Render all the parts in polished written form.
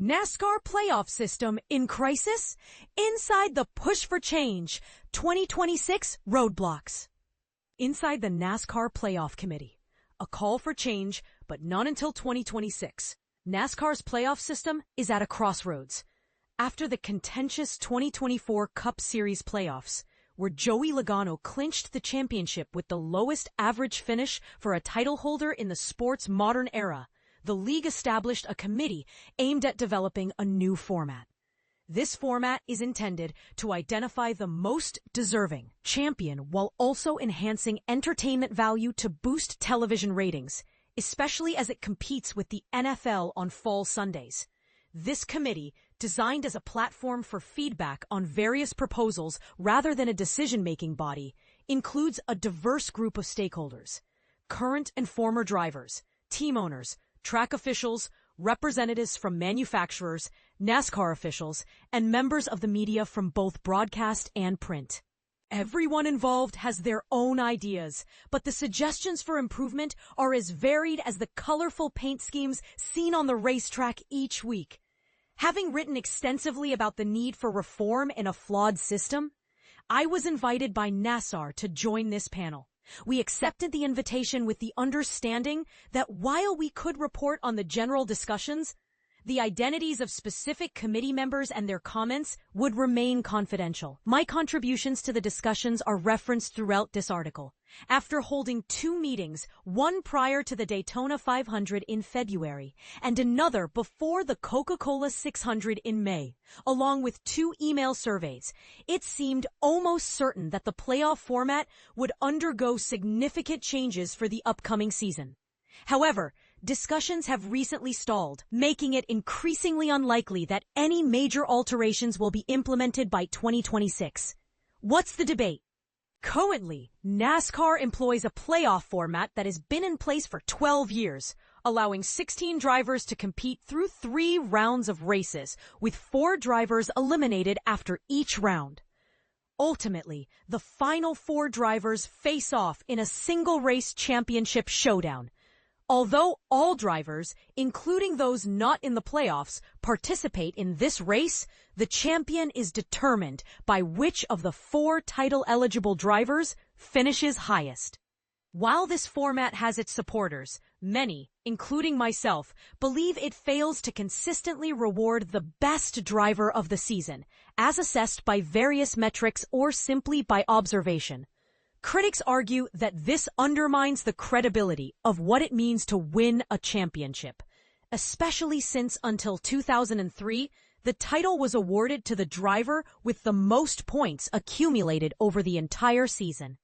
NASCAR playoff system in crisis? Inside the Push for Change 2026 Roadblocks. Inside the NASCAR Playoff Committee. A call for change, but not until 2026. NASCAR's playoff system is at a crossroads. After the contentious 2024 Cup Series playoffs, where Joey Logano clinched the championship with the lowest average finish for a title holder in the sport's modern era, the league established a committee aimed at developing a new format. This format is intended to identify the most deserving champion while also enhancing entertainment value to boost television ratings, especially as it competes with the NFL on fall Sundays. This committee, designed as a platform for feedback on various proposals rather than a decision-making body, includes a diverse group of stakeholders: current and former drivers, team owners, track officials, representatives from manufacturers, NASCAR officials, and members of the media from both broadcast and print. Everyone involved has their own ideas, but the suggestions for improvement are as varied as the colorful paint schemes seen on the racetrack each week. Having written extensively about the need for reform in a flawed system, I was invited by NASCAR to join this panel. We accepted the invitation with the understanding that while we could report on the general discussions, the identities of specific committee members and their comments would remain confidential. My contributions to the discussions are referenced throughout this article. After holding 2 meetings, one prior to the Daytona 500 in February and another before the Coca-Cola 600 in May, along with 2 email surveys, it seemed almost certain that the playoff format would undergo significant changes for the upcoming season. However, discussions have recently stalled, making it increasingly unlikely that any major alterations will be implemented by 2026. What's the debate? Currently, NASCAR employs a playoff format that has been in place for 12 years, allowing 16 drivers to compete through 3 rounds of races, with 4 drivers eliminated after each round. Ultimately, the final 4 drivers face off in a single race championship showdown. Although all drivers, including those not in the playoffs, participate in this race, the champion is determined by which of the 4 title-eligible drivers finishes highest. While this format has its supporters, many, including myself, believe it fails to consistently reward the best driver of the season, as assessed by various metrics or simply by observation. Critics argue that this undermines the credibility of what it means to win a championship, especially since until 2003, the title was awarded to the driver with the most points accumulated over the entire season.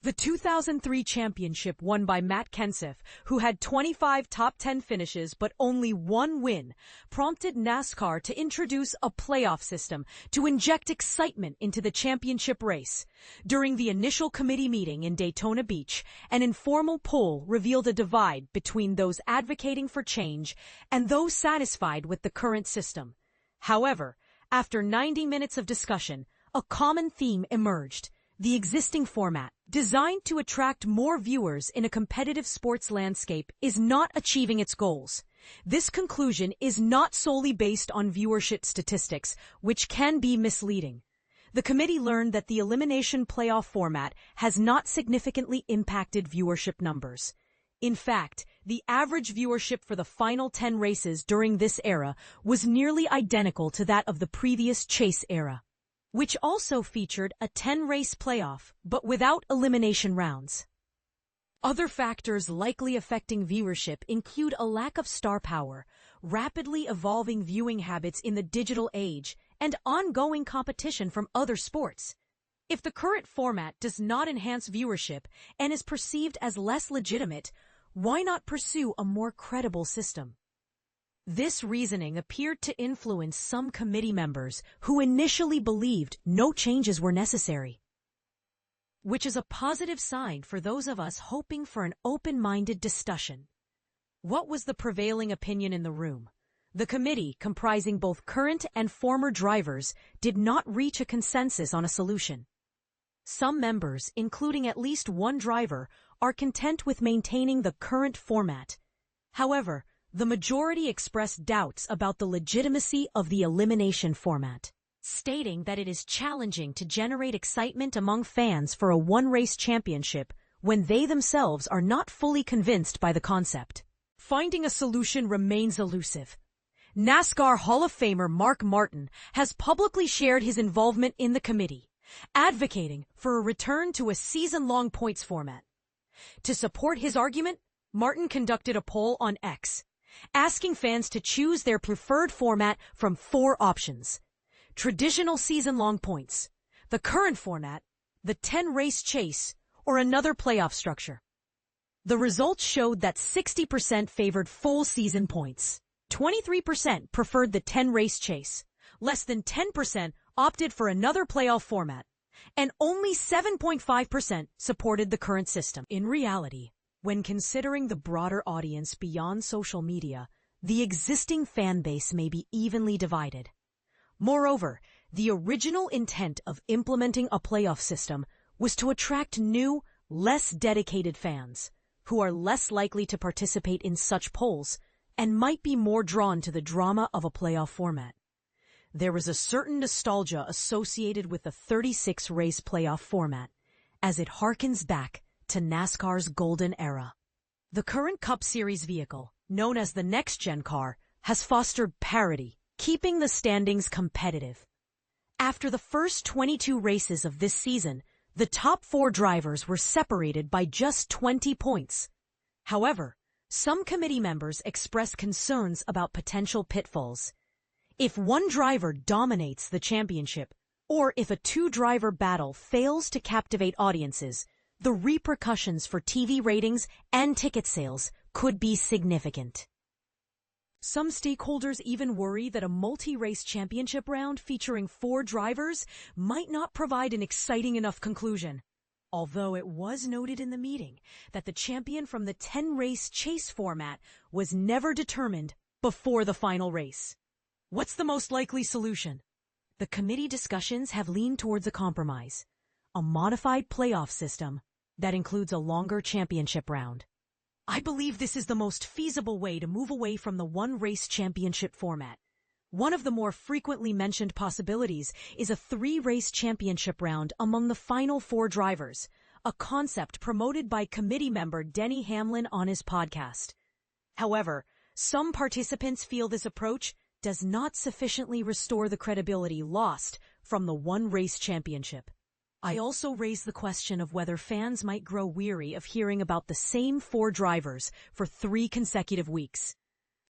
The 2003 championship won by Matt Kenseth, who had 25 top 10 finishes but only 1 win, prompted NASCAR to introduce a playoff system to inject excitement into the championship race. During the initial committee meeting in Daytona Beach, an informal poll revealed a divide between those advocating for change and those satisfied with the current system. However, after 90 minutes of discussion, a common theme emerged: the existing format, designed to attract more viewers in a competitive sports landscape, is not achieving its goals. This conclusion is not solely based on viewership statistics, which can be misleading. The committee learned that the elimination playoff format has not significantly impacted viewership numbers. In fact, the average viewership for the final 10 races during this era was nearly identical to that of the previous chase era, which also featured a 10-race playoff, but without elimination rounds. Other factors likely affecting viewership include a lack of star power, rapidly evolving viewing habits in the digital age, and ongoing competition from other sports. If the current format does not enhance viewership and is perceived as less legitimate, why not pursue a more credible system? This reasoning appeared to influence some committee members who initially believed no changes were necessary, which is a positive sign for those of us hoping for an open-minded discussion. What was the prevailing opinion in the room? The committee, comprising both current and former drivers, did not reach a consensus on a solution. Some members, including at least one driver, are content with maintaining the current format. However, The majority expressed doubts about the legitimacy of the elimination format, stating that it is challenging to generate excitement among fans for a one-race championship when they themselves are not fully convinced by the concept. Finding a solution remains elusive. NASCAR Hall of Famer Mark Martin has publicly shared his involvement in the committee, advocating for a return to a season-long points format. To support his argument, Martin conducted a poll on X, asking fans to choose their preferred format from 4 options: traditional season-long points, the current format, the 10-race chase, or another playoff structure. The results showed that 60% favored full season points, 23% preferred the 10-race chase, less than 10% opted for another playoff format, and only 7.5% supported the current system. In reality, when considering the broader audience beyond social media, the existing fan base may be evenly divided. Moreover, the original intent of implementing a playoff system was to attract new, less dedicated fans, who are less likely to participate in such polls and might be more drawn to the drama of a playoff format. There was a certain nostalgia associated with the 36-race playoff format, as it harkens back to NASCAR's golden era. The current Cup Series vehicle, known as the next-gen car, has fostered parity, keeping the standings competitive. After the first 22 races of this season, the top 4 drivers were separated by just 20 points. However, some committee members expressed concerns about potential pitfalls. If one driver dominates the championship, or if a 2-driver battle fails to captivate audiences, the repercussions for TV ratings and ticket sales could be significant. Some stakeholders even worry that a multi-race championship round featuring 4 drivers might not provide an exciting enough conclusion. Although it was noted in the meeting that the champion from the 10-race chase format was never determined before the final race. What's the most likely solution? The committee discussions have leaned towards a compromise, a modified playoff system that includes a longer championship round. I believe this is the most feasible way to move away from the one-race championship format. One of the more frequently mentioned possibilities is a 3-race championship round among the final 4 drivers, a concept promoted by committee member Denny Hamlin on his podcast. However, some participants feel this approach does not sufficiently restore the credibility lost from the one-race championship. I also raise the question of whether fans might grow weary of hearing about the same 4 drivers for 3 consecutive weeks.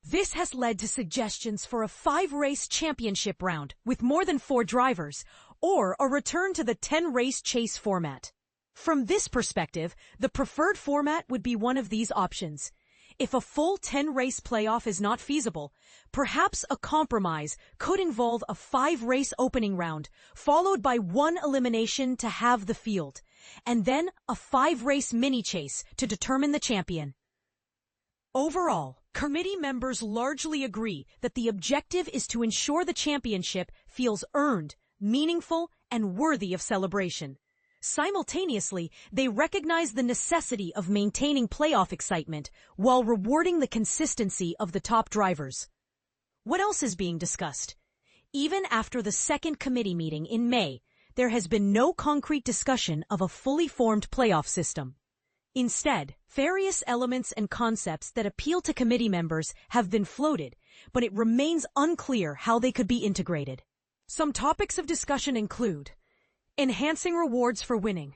This has led to suggestions for a 5-race championship round with more than 4 drivers, or a return to the 10-race chase format. From this perspective, the preferred format would be one of these options. If a full 10-race playoff is not feasible, perhaps a compromise could involve a 5-race opening round, followed by 1 elimination to have the field, and then a 5-race mini-chase to determine the champion. Overall, committee members largely agree that the objective is to ensure the championship feels earned, meaningful, and worthy of celebration. Simultaneously, they recognize the necessity of maintaining playoff excitement while rewarding the consistency of the top drivers. What else is being discussed? Even after the second committee meeting in May, there has been no concrete discussion of a fully formed playoff system. Instead, various elements and concepts that appeal to committee members have been floated, but it remains unclear how they could be integrated. Some topics of discussion include enhancing rewards for winning.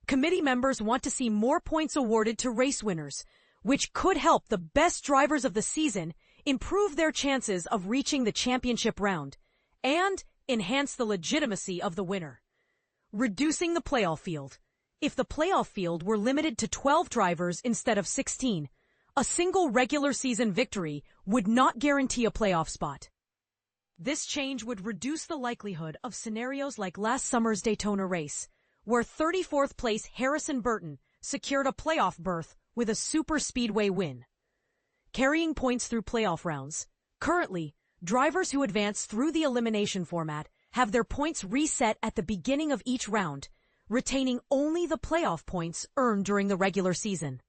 Committee members want to see more points awarded to race winners, which could help the best drivers of the season improve their chances of reaching the championship round, and enhance the legitimacy of the winner. Reducing the playoff field. If the playoff field were limited to 12 drivers instead of 16, a single regular season victory would not guarantee a playoff spot. This change would reduce the likelihood of scenarios like last summer's Daytona race, where 34th place Harrison Burton secured a playoff berth with a super speedway win. Carrying points through playoff rounds. Currently, drivers who advance through the elimination format have their points reset at the beginning of each round, retaining only the playoff points earned during the regular season.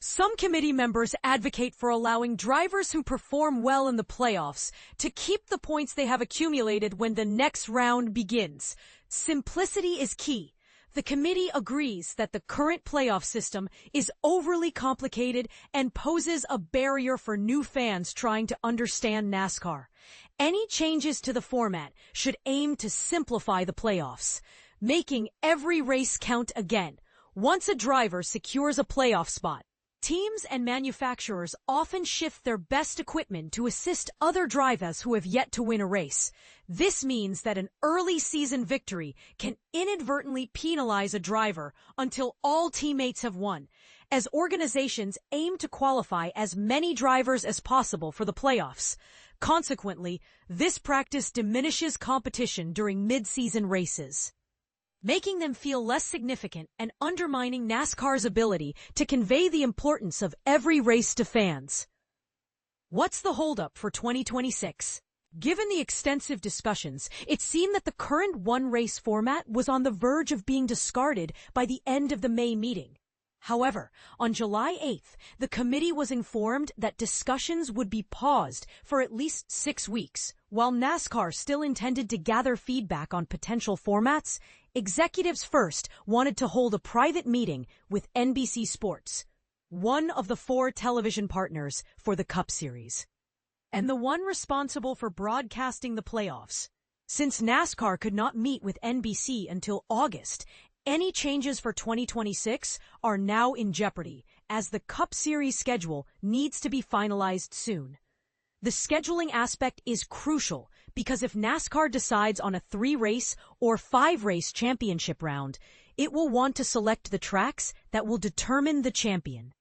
Some committee members advocate for allowing drivers who perform well in the playoffs to keep the points they have accumulated when the next round begins. Simplicity is key. The committee agrees that the current playoff system is overly complicated and poses a barrier for new fans trying to understand NASCAR. Any changes to the format should aim to simplify the playoffs, making every race count again. Once a driver secures a playoff spot, teams and manufacturers often shift their best equipment to assist other drivers who have yet to win a race. This means that an early season victory can inadvertently penalize a driver until all teammates have won, as organizations aim to qualify as many drivers as possible for the playoffs. Consequently, this practice diminishes competition during mid-season races, making them feel less significant and undermining NASCAR's ability to convey the importance of every race to fans. What's the holdup for 2026? Given the extensive discussions, it seemed that the current one-race format was on the verge of being discarded by the end of the May meeting. However, on July 8th, the committee was informed that discussions would be paused for at least 6 weeks. While NASCAR still intended to gather feedback on potential formats, executives first wanted to hold a private meeting with NBC Sports, one of the 4 television partners for the Cup Series, and the one responsible for broadcasting the playoffs. Since NASCAR could not meet with NBC until August, any changes for 2026 are now in jeopardy, as the Cup Series schedule needs to be finalized soon. The scheduling aspect is crucial because if NASCAR decides on a 3-race or 5-race championship round, it will want to select the tracks that will determine the champion.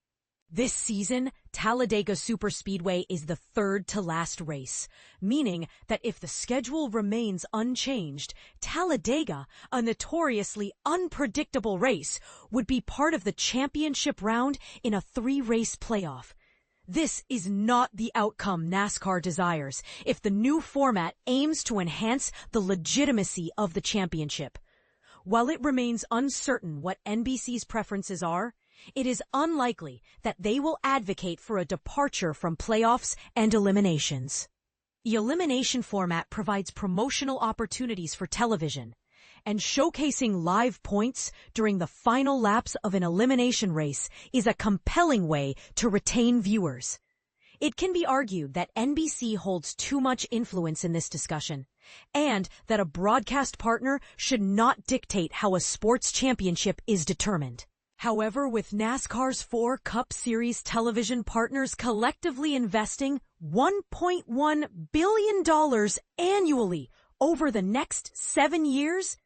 This season, Talladega Superspeedway is the third to last race, meaning that if the schedule remains unchanged, Talladega, a notoriously unpredictable race, would be part of the championship round in a 3-race playoff. This is not the outcome NASCAR desires if the new format aims to enhance the legitimacy of the championship. While it remains uncertain what NBC's preferences are, it is unlikely that they will advocate for a departure from playoffs and eliminations. The elimination format provides promotional opportunities for television, and showcasing live points during the final laps of an elimination race is a compelling way to retain viewers. It can be argued that NBC holds too much influence in this discussion, and that a broadcast partner should not dictate how a sports championship is determined. However, with NASCAR's 4 Cup Series television partners collectively investing $1.1 billion annually over the next 7 years,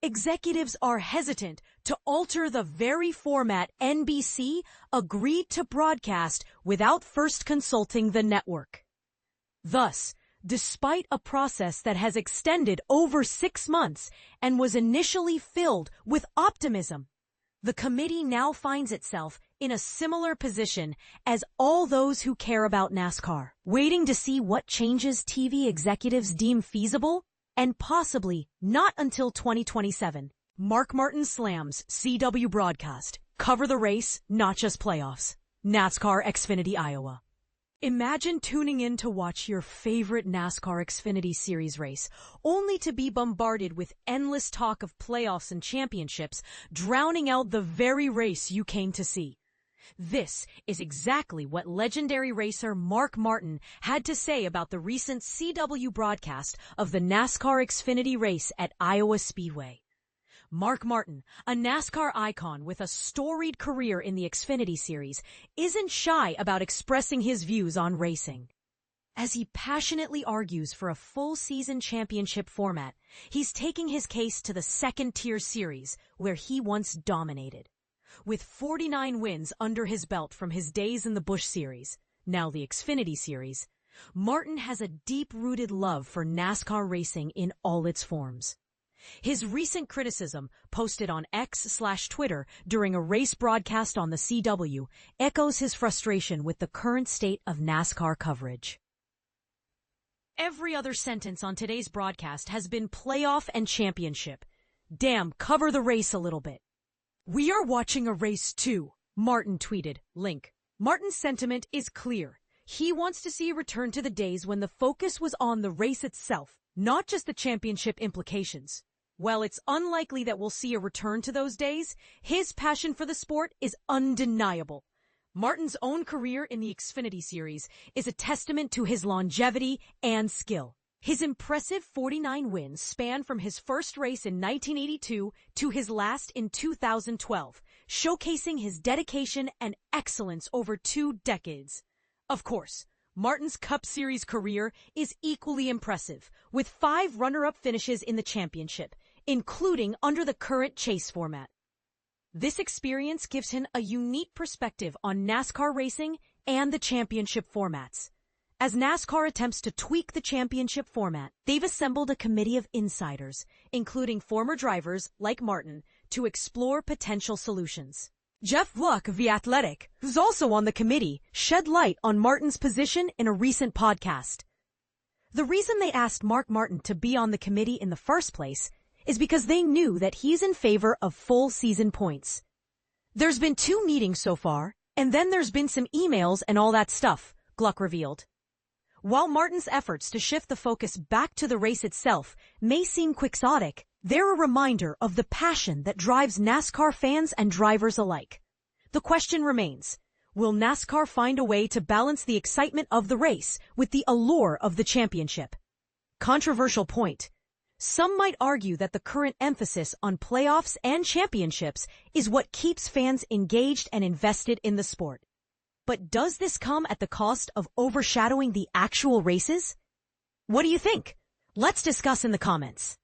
executives are hesitant to alter the very format NBC agreed to broadcast without first consulting the network. Thus, despite a process that has extended over 6 months and was initially filled with optimism, the committee now finds itself in a similar position as all those who care about NASCAR, waiting to see what changes TV executives deem feasible, and possibly not until 2027. Mark Martin slams CW broadcast. Cover the race, not just playoffs. NASCAR Xfinity, Iowa. Imagine tuning in to watch your favorite NASCAR Xfinity Series race, only to be bombarded with endless talk of playoffs and championships, drowning out the very race you came to see. This is exactly what legendary racer Mark Martin had to say about the recent CW broadcast of the NASCAR Xfinity race at Iowa Speedway. Mark Martin, a NASCAR icon with a storied career in the Xfinity Series, isn't shy about expressing his views on racing. As he passionately argues for a full-season championship format, he's taking his case to the second-tier series, where he once dominated. With 49 wins under his belt from his days in the Busch Series, now the Xfinity Series, Martin has a deep-rooted love for NASCAR racing in all its forms. His recent criticism, posted on X/Twitter during a race broadcast on the CW, echoes his frustration with the current state of NASCAR coverage. Every other sentence on today's broadcast has been playoff and championship. Damn, cover the race a little bit. We are watching a race too. Martin tweeted, link. Martin's sentiment is clear. He wants to see a return to the days when the focus was on the race itself, not just the championship implications. While it's unlikely that we'll see a return to those days, his passion for the sport is undeniable. Martin's own career in the Xfinity series is a testament to his longevity and skill. His impressive 49 wins span from his first race in 1982 to his last in 2012, showcasing his dedication and excellence over 2 decades. Of course, Martin's Cup Series career is equally impressive, with 5 runner-up finishes in the championship, including under the current chase format. This experience gives him a unique perspective on NASCAR racing and the championship formats. As NASCAR attempts to tweak the championship format, they've assembled a committee of insiders, including former drivers like Martin, to explore potential solutions. Jeff Gluck of The Athletic, who's also on the committee, shed light on Martin's position in a recent podcast. The reason they asked Mark Martin to be on the committee in the first place is because they knew that he's in favor of full season points. There's been 2 meetings so far, and then there's been some emails and all that stuff, Gluck revealed. While Martin's efforts to shift the focus back to the race itself may seem quixotic, they're a reminder of the passion that drives NASCAR fans and drivers alike. The question remains, will NASCAR find a way to balance the excitement of the race with the allure of the championship? Controversial point. Some might argue that the current emphasis on playoffs and championships is what keeps fans engaged and invested in the sport. But does this come at the cost of overshadowing the actual races? What do you think? Let's discuss in the comments.